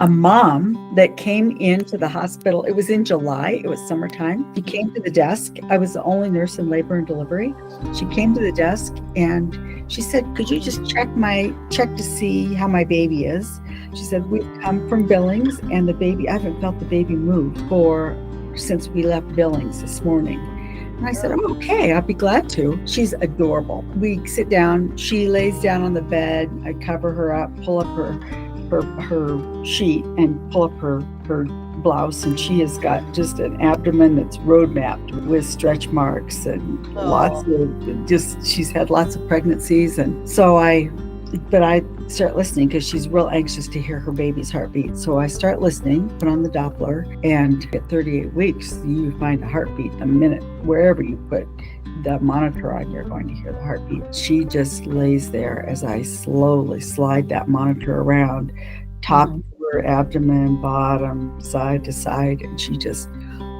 a mom that came into the hospital. It was in July. It was summertime. She came to the desk. I was the only nurse in labor and delivery. She came to the desk and she said, could you just check to see how my baby is? She said, we've come from Billings and the baby, I haven't felt the baby move since we left Billings this morning. And I said, oh, okay, I'll be glad to. She's adorable. We sit down. She lays down on the bed. I cover her up, pull up her sheet and pull up her blouse, and she has got just an abdomen that's road mapped with stretch marks and she's had lots of pregnancies. And so I start listening because she's real anxious to hear her baby's heartbeat. So I start listening, put on the Doppler, and at 38 weeks, you find a heartbeat the minute. Wherever you put the monitor on, you're going to hear the heartbeat. She just lays there as I slowly slide that monitor around, top to her abdomen, bottom, side to side, and she just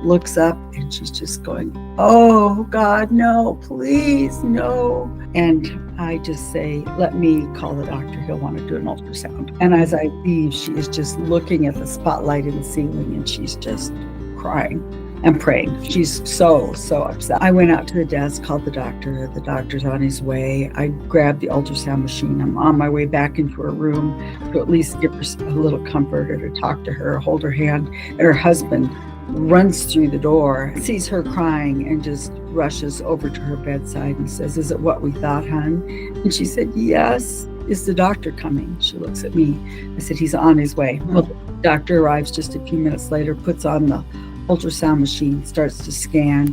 looks up and she's just going, oh God, no, please, no. And I just say, let me call the doctor. He'll want to do an ultrasound. And as I leave, she is just looking at the spotlight in the ceiling and she's just crying and praying. She's so upset. I went out to the desk, called the doctor. The doctor's on his way. I grabbed the ultrasound machine. I'm on my way back into her room to at least give her a little comfort or to talk to her, hold her hand. And her husband runs through the door, sees her crying, and just rushes over to her bedside and says, is it what we thought, hon? And she said, yes. Is the doctor coming? She looks at me. I said, he's on his way. Well, the doctor arrives just a few minutes later, puts on the ultrasound machine, starts to scan,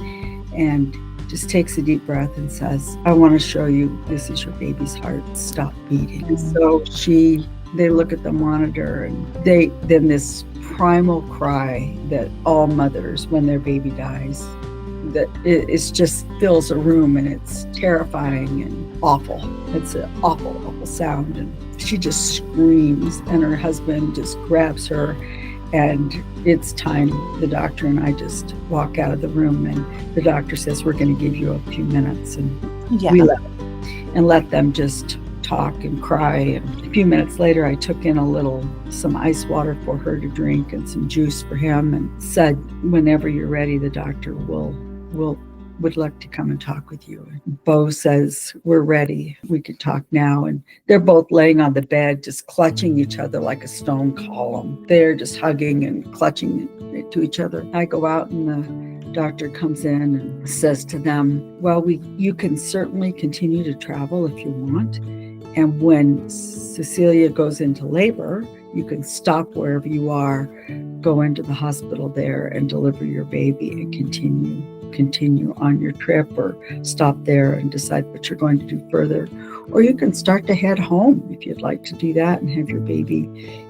and just takes a deep breath and says, I want to show you this is your baby's heart. Stop beating. And so they look at the monitor, and then this primal cry that all mothers when their baby dies, that it just fills a room, and it's terrifying and awful. It's an awful sound, and she just screams, and her husband just grabs her, and it's time. The doctor and I just walk out of the room, and the doctor says, we're going to give you a few minutes, and we let them just talk and cry. And a few minutes later, I took in some ice water for her to drink and some juice for him, and said, whenever you're ready, the doctor would like to come and talk with you. And Bo says, we're ready. We can talk now. And they're both laying on the bed, just clutching each other like a stone column. They're just hugging and clutching to each other. I go out, and the doctor comes in and says to them, well, you can certainly continue to travel if you want. And when Cecilia goes into labor, you can stop wherever you are, go into the hospital there and deliver your baby and continue on your trip, or stop there and decide what you're going to do further. Or you can start to head home if you'd like to do that and have your baby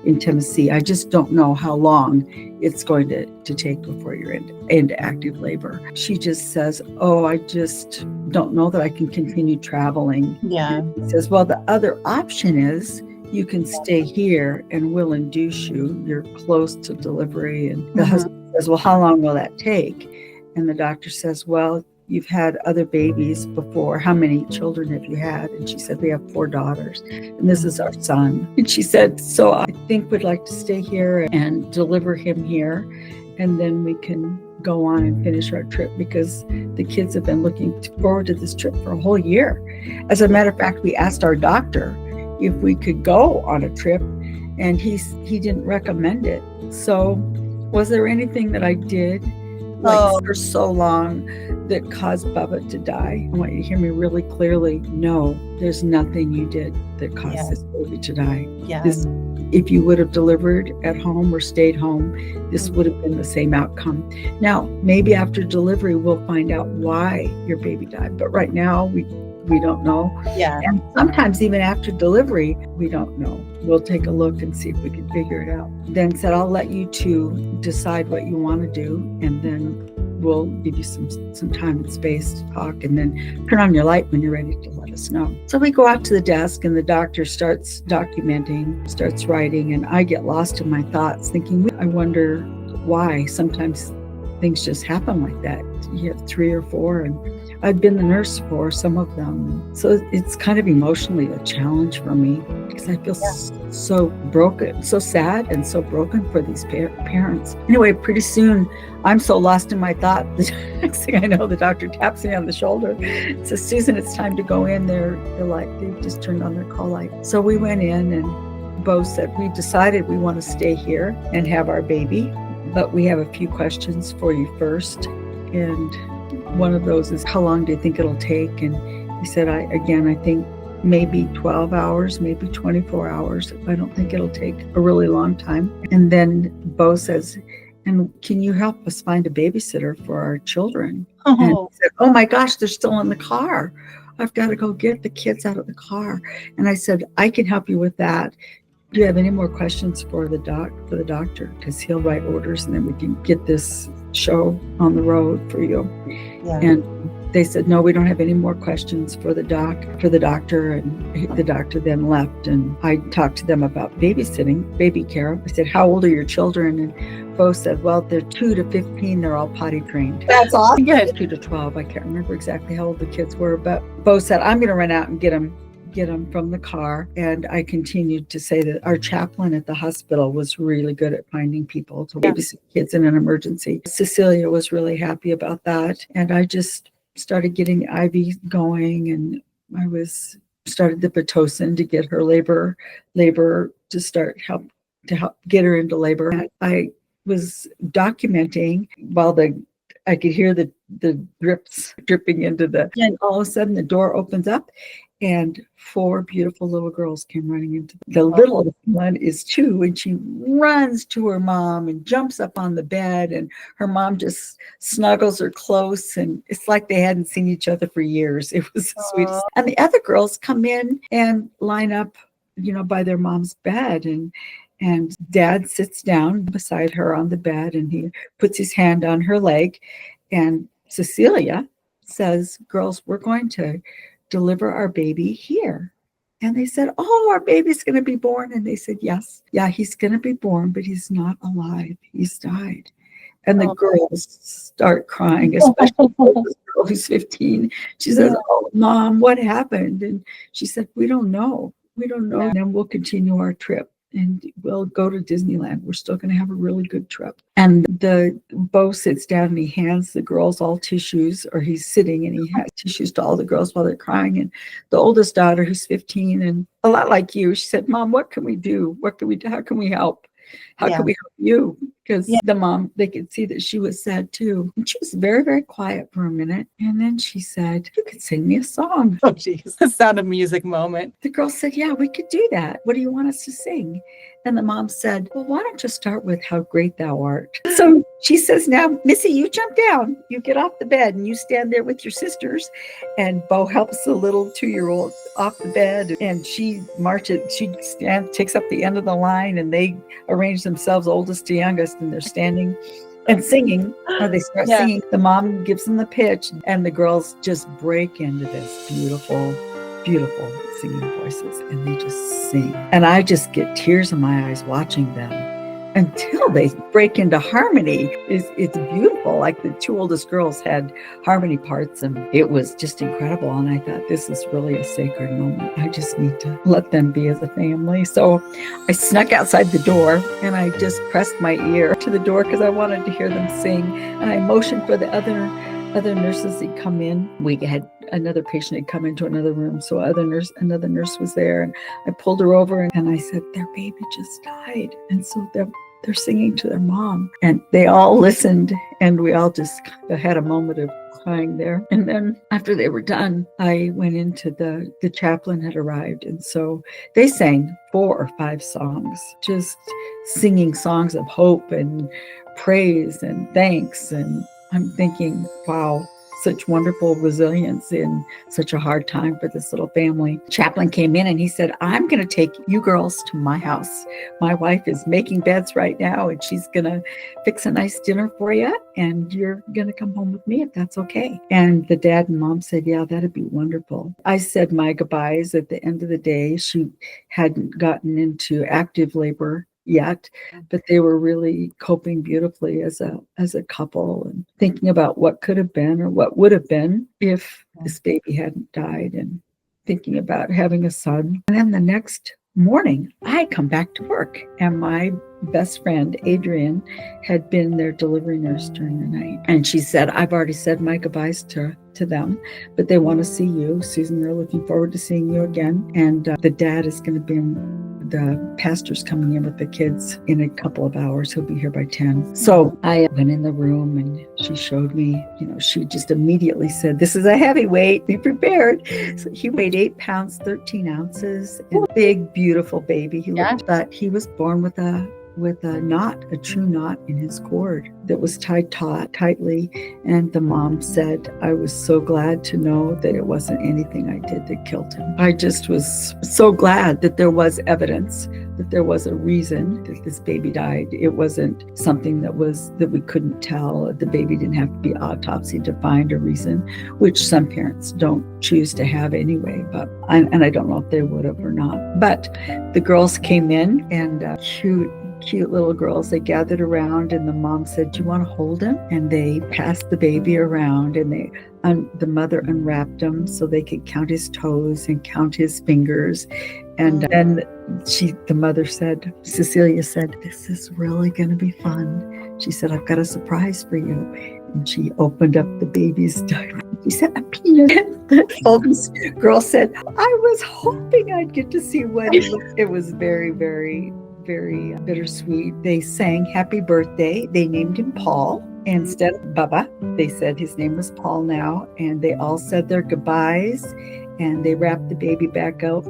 in Tennessee. I just don't know how long it's going to take before you're into active labor. She just says, oh, I just don't know that I can continue traveling. Yeah. He says, well, the other option is you can stay here and we'll induce you. You're close to delivery. And the husband says, well, how long will that take? And the doctor says, well, you've had other babies before. How many children have you had? And she said, we have 4 daughters, and this is our son. And she said, so I think we'd like to stay here and deliver him here, and then we can go on and finish our trip, because the kids have been looking forward to this trip for a whole year. As a matter of fact, we asked our doctor if we could go on a trip, and he didn't recommend it. So was there anything that I did for so long that caused Bubba to die? I want you to hear me really clearly. No, there's nothing you did that caused this baby to die. If you would have delivered at home or stayed home, this would have been the same outcome. Now, maybe after delivery, we'll find out why your baby died. But right now, we don't know. Yeah. And sometimes even after delivery, we don't know. We'll take a look and see if we can figure it out. Then said, I'll let you two decide what you want to do, and then we'll give you some time and space to talk, and then turn on your light when you're ready to let us know. So we go out to the desk, and the doctor starts documenting, starts writing, and I get lost in my thoughts thinking, I wonder why. Sometimes things just happen like that. You have 3 or 4, and I'd been the nurse for some of them. So it's kind of emotionally a challenge for me because I feel so broken, so sad and so broken for these parents. Anyway, pretty soon I'm so lost in my thought. The next thing I know, the doctor taps me on the shoulder, says, Susan, it's time to go in. They're like, they just turned on their call light. So we went in, and Bo said, we decided we want to stay here and have our baby, but we have a few questions for you first. And one of those is, how long do you think it'll take? And he said, I think maybe 12 hours, maybe 24 hours. I don't think it'll take a really long time. And then Bo says, and can you help us find a babysitter for our children? And he said, oh my gosh, they're still in the car. I've got to go get the kids out of the car. And I said, I can help you with that. Do you have any more questions for the doctor? Because he'll write orders, and then we can get this show on the road for you. Yeah. And they said, no, we don't have any more questions for the doctor. And the doctor then left, and I talked to them about babysitting, baby care. I said, how old are your children? And Bo said, well, they're 2 to 15. They're all potty trained. That's awesome. Good. 2 to 12. I can't remember exactly how old the kids were, but Bo said, I'm going to run out and get them from the car. And I continued to say that our chaplain at the hospital was really good at finding people to babysit kids in an emergency. Cecilia was really happy about that. And I just started getting the IV going, and I started the Pitocin to get her labor to start help get her into labor. And I was documenting while I could hear the drips dripping into and all of a sudden the door opens up, and 4 beautiful little girls came running into the little one is 2, and she runs to her mom and jumps up on the bed, and her mom just snuggles her close, and it's like they hadn't seen each other for years. It was the sweetest. And the other girls come in and line up, by their mom's bed, and Dad sits down beside her on the bed, and he puts his hand on her leg, and Cecilia says, girls, we're going to deliver our baby here. And they said, oh, our baby's going to be born. And they said, yes, yeah, he's going to be born, but he's not alive. He's died. And the girls start crying, especially the girl who's 15. She says, oh, Mom, what happened? And she said, we don't know. And then we'll continue our trip, and we'll go to Disneyland. We're still going to have a really good trip. And the Bo sits down, and he hands the girls all tissues, or he's sitting and he has tissues to all the girls while they're crying. And the oldest daughter, who's 15 and a lot like you, she said, Mom, what can we do? What can we do? How can we help? How can we help you? Because the mom, they could see that she was sad too. And she was very, very quiet for a minute. And then she said, you could sing me a song. Oh, geez. The Sound of Music moment. The girl said, yeah, we could do that. What do you want us to sing? And the mom said, well, why don't you start with How Great Thou Art? So she says, now, Missy, you jump down. You get off the bed and you stand there with your sisters. And Bo helps the little 2-year-old off the bed. And she takes up the end of the line, and they arrange themselves oldest to youngest, and they're standing and singing, or they start singing. The mom gives them the pitch, and the girls just break into this beautiful, beautiful singing voices, and they just sing. And I just get tears in my eyes watching them until they break into harmony. It's beautiful. Like the 2 oldest girls had harmony parts, and it was just incredible. And I thought, this is really a sacred moment. I just need to let them be as a family. So I snuck outside the door, and I just pressed my ear to the door because I wanted to hear them sing. And I motioned for the other nurses that come in. We had another patient had come into another room, so another nurse was there, and I pulled her over, and I said, their baby just died. And so they're singing to their mom, and they all listened, and we all just kind of had a moment of crying there. And then after they were done, I went into the chaplain had arrived, and so they sang 4 or 5 songs, just singing songs of hope and praise and thanks. And I'm thinking, wow, such wonderful resilience in such a hard time for this little family. Chaplain came in, and he said, I'm going to take you girls to my house. My wife is making beds right now, and she's going to fix a nice dinner for you, and you're going to come home with me if that's okay. And the dad and mom said, yeah, that'd be wonderful. I said my goodbyes at the end of the day. She hadn't gotten into active labor yet, but they were really coping beautifully as a couple and thinking about what could have been or what would have been if this baby hadn't died, and thinking about having a son. And then the next morning, I come back to work, and my best friend, Adrienne, had been their delivery nurse during the night. And she said, I've already said my goodbyes to them, but they want to see you. Susan, they're looking forward to seeing you again. And the dad is going to be the pastor's coming in with the kids in a couple of hours. He'll be here by 10. So I went in the room and she showed me, she just immediately said, this is a heavyweight, be prepared. So he weighed 8 pounds, 13 ounces, a big, beautiful baby. But he was born with a knot, a true knot in his cord that was tied tightly. And the mom said, I was so glad to know that it wasn't anything I did that killed him. I just was so glad that there was evidence, that there was a reason that this baby died. It wasn't something that we couldn't tell. The baby didn't have to be autopsied to find a reason, which some parents don't choose to have anyway. But and I don't know if they would have or not. But the girls came in, and cute little girls. They gathered around, and the mom said, do you want to hold him? And they passed the baby around, and the mother unwrapped him so they could count his toes and count his fingers. And then the mother said, Cecilia said, this is really going to be fun. She said, I've got a surprise for you. And she opened up the baby's diaper. She said, a penis. The oldest girl said, I was hoping I'd get to see what he looked. It was very, very, very bittersweet. They sang happy birthday. They named him Paul instead of Bubba. They said his name was Paul now, and they all said their goodbyes, and they wrapped the baby back up,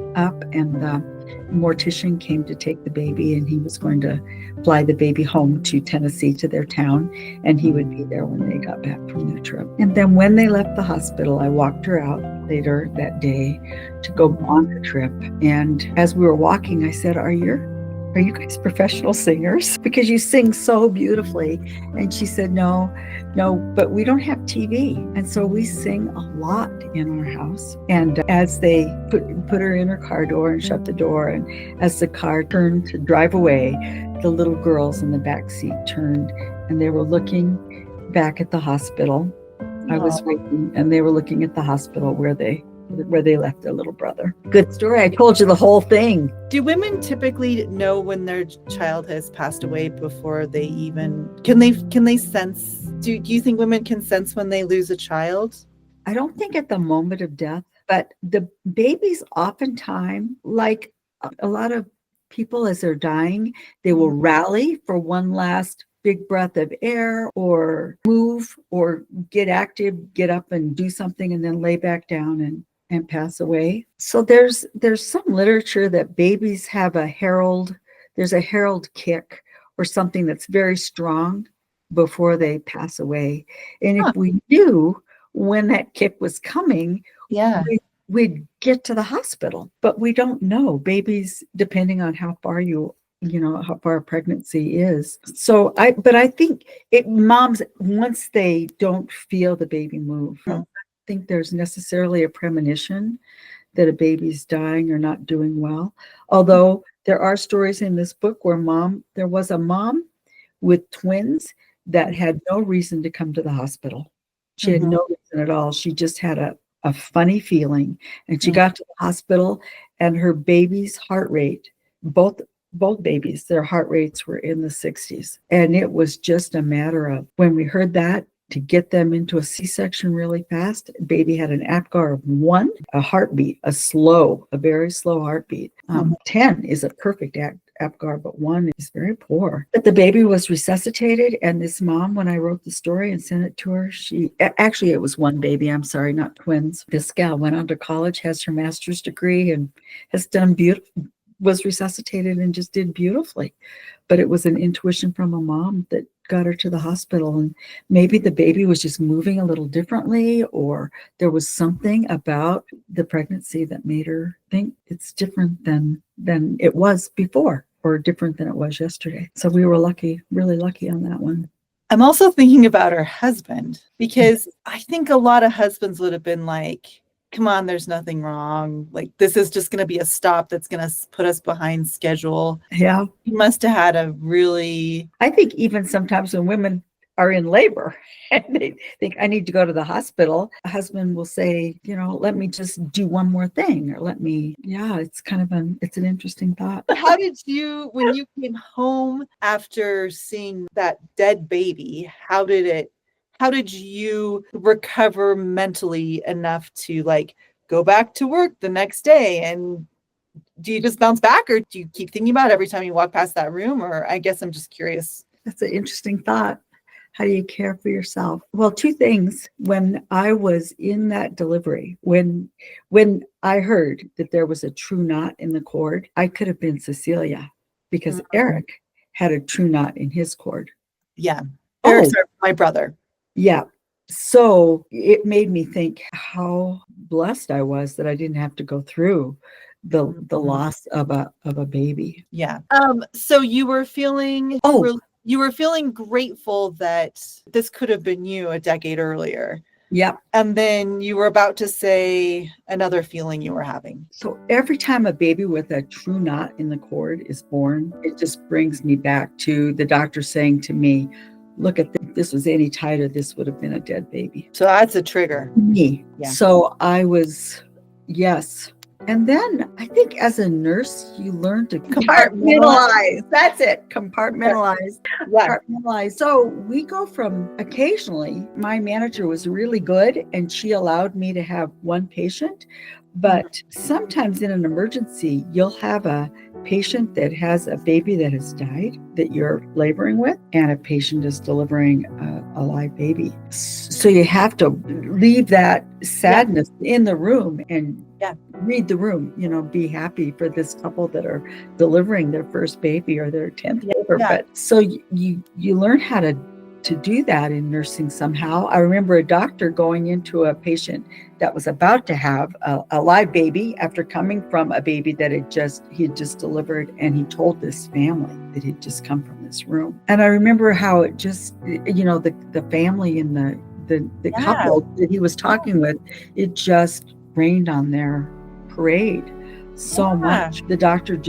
and the mortician came to take the baby, and he was going to fly the baby home to Tennessee to their town, and he would be there when they got back from their trip. And then when they left the hospital, I walked her out later that day to go on her trip. And as we were walking, I said, Are you guys professional singers? Because you sing so beautifully. And she said, no, but we don't have TV. And so we sing a lot in our house. And as they put her in her car door and shut the door, and as the car turned to drive away, the little girls in the back seat turned, and they were looking back at the hospital. I was waiting, and they were looking at the hospital where they left their little brother. Good story. I told you the whole thing. Do women typically know when their child has passed away before they even can they sense? Do you think women can sense when they lose a child? I don't think at the moment of death, but the babies oftentimes, like a lot of people as they're dying, they will rally for one last big breath of air, or move, or get active, get up and do something, and then lay back down and pass away. So there's some literature that babies have there's a herald kick or something that's very strong before they pass away. And if we knew when that kick was coming, we'd get to the hospital. But we don't know. Babies, depending on how far how far a pregnancy is. So I think moms, once they don't feel the baby move, I don't think there's necessarily a premonition that a baby's dying or not doing well. Although there are stories in this book where there was a mom with twins that had no reason to come to the hospital. She had no reason at all. She just had a funny feeling, and she got to the hospital, and her baby's heart rate, both babies, their heart rates were in the 60s. And it was just a matter of, when we heard that, to get them into a C-section really fast. Baby had an APGAR of 1, a heartbeat, a very slow heartbeat. 10 is a perfect APGAR, but 1 is very poor. But the baby was resuscitated, and this mom, when I wrote the story and sent it to her, it was 1 baby, I'm sorry, not twins. This gal went on to college, has her master's degree, and has done was resuscitated and just did beautifully. But it was an intuition from a mom that got her to the hospital, and maybe the baby was just moving a little differently, or there was something about the pregnancy that made her think it's different than it was before, or different than it was yesterday. So we were lucky, really lucky on that one. I'm also thinking about her husband, because I think a lot of husbands would have been like, come on, there's nothing wrong. Like, this is just going to be a stop that's going to put us behind schedule. Yeah. You must have had a really, I think even sometimes when women are in labor and they think I need to go to the hospital, a husband will say, let me just do one more thing, or it's kind of it's an interesting thought. how did you, when you came home after seeing that dead baby, how did you recover mentally enough to like go back to work the next day? And do you just bounce back, or do you keep thinking about it every time you walk past that room? Or I guess I'm just curious. That's an interesting thought. How do you care for yourself? Well, two things. When I was in that delivery, when I heard that there was a true knot in the cord, I could have been Cecilia, because Eric had a true knot in his cord. Yeah. Eric's my brother. Yeah. So it made me think how blessed I was that I didn't have to go through the loss of a baby. Yeah. So you were feeling you were feeling grateful that this could have been you a decade earlier. Yep. And then you were about to say another feeling you were having. So every time a baby with a true knot in the cord is born, it just brings me back to the doctor saying to me, look at this. If this was any tighter, this would have been a dead baby. So that's a trigger. Me. Yeah. So I was, yes. And then I think as a nurse, you learn to compartmentalize. That's it. Compartmentalize. Yeah. Compartmentalize. So we go from occasionally, my manager was really good and she allowed me to have one patient. But sometimes in an emergency, you'll have a patient that has a baby that has died that you're laboring with, and a patient is delivering a live baby. So you have to leave that sadness in the room and read the room, be happy for this couple that are delivering their first baby or their 10th labor. But so you learn how to do that in nursing somehow. I remember a doctor going into a patient that was about to have a live baby after coming from a baby that he had just delivered, and he told this family that he'd just come from this room. And I remember how it just, the family and the couple that he was talking with, it just rained on their parade so much. The doctor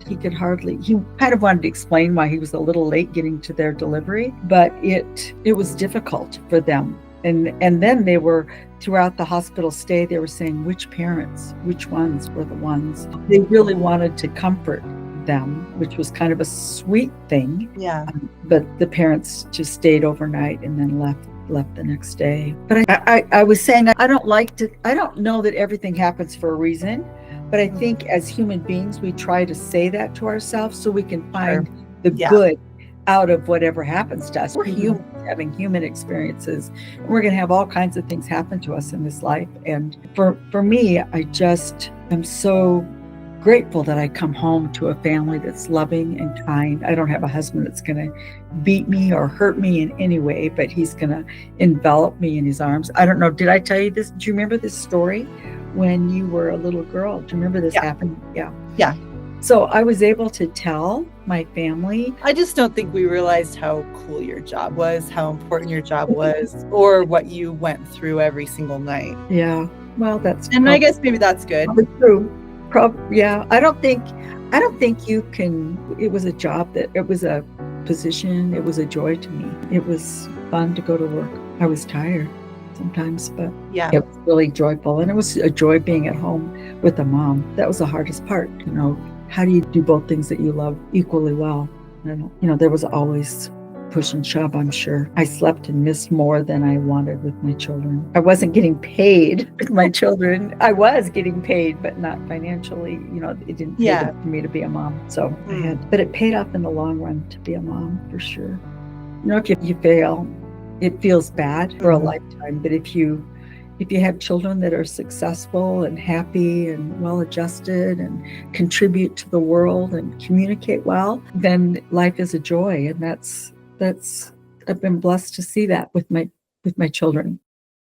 he kind of wanted to explain why he was a little late getting to their delivery, but it was difficult for them. And then they were, throughout the hospital stay, they were saying which ones were the ones. They really wanted to comfort them, which was kind of a sweet thing. Yeah. But the parents just stayed overnight and then left the next day. But I was saying, I don't know that everything happens for a reason. But I think as human beings, we try to say that to ourselves so we can find the good out of whatever happens to us. We're humans having human experiences. And we're going to have all kinds of things happen to us in this life. And for me, I just am so grateful that I come home to a family that's loving and kind. I don't have a husband that's going to beat me or hurt me in any way, but he's going to envelop me in his arms. I don't know. Did I tell you this? Do you remember this story? When you were a little girl. Do you remember this happened? Yeah. So I was able to tell my family. I just don't think we realized how cool your job was, how important your job was, or what you went through every single night. Yeah. Well, I guess maybe that's good. True. I don't think you can. It was a job it was a position. It was a joy to me. It was fun to go to work. I was tired sometimes, but it was really joyful, and it was a joy being at home with a mom. That was the hardest part. How do you do both things that you love equally well? And there was always push and shove, I'm sure. I slept and missed more than I wanted with my children. I wasn't getting paid with my children. I was getting paid, but not financially. It didn't pay enough for me to be a mom. So but it paid off in the long run to be a mom, for sure. If you fail, it feels bad for a lifetime, but if you have children that are successful and happy and well-adjusted and contribute to the world and communicate well, then life is a joy. And that's I've been blessed to see that with my children.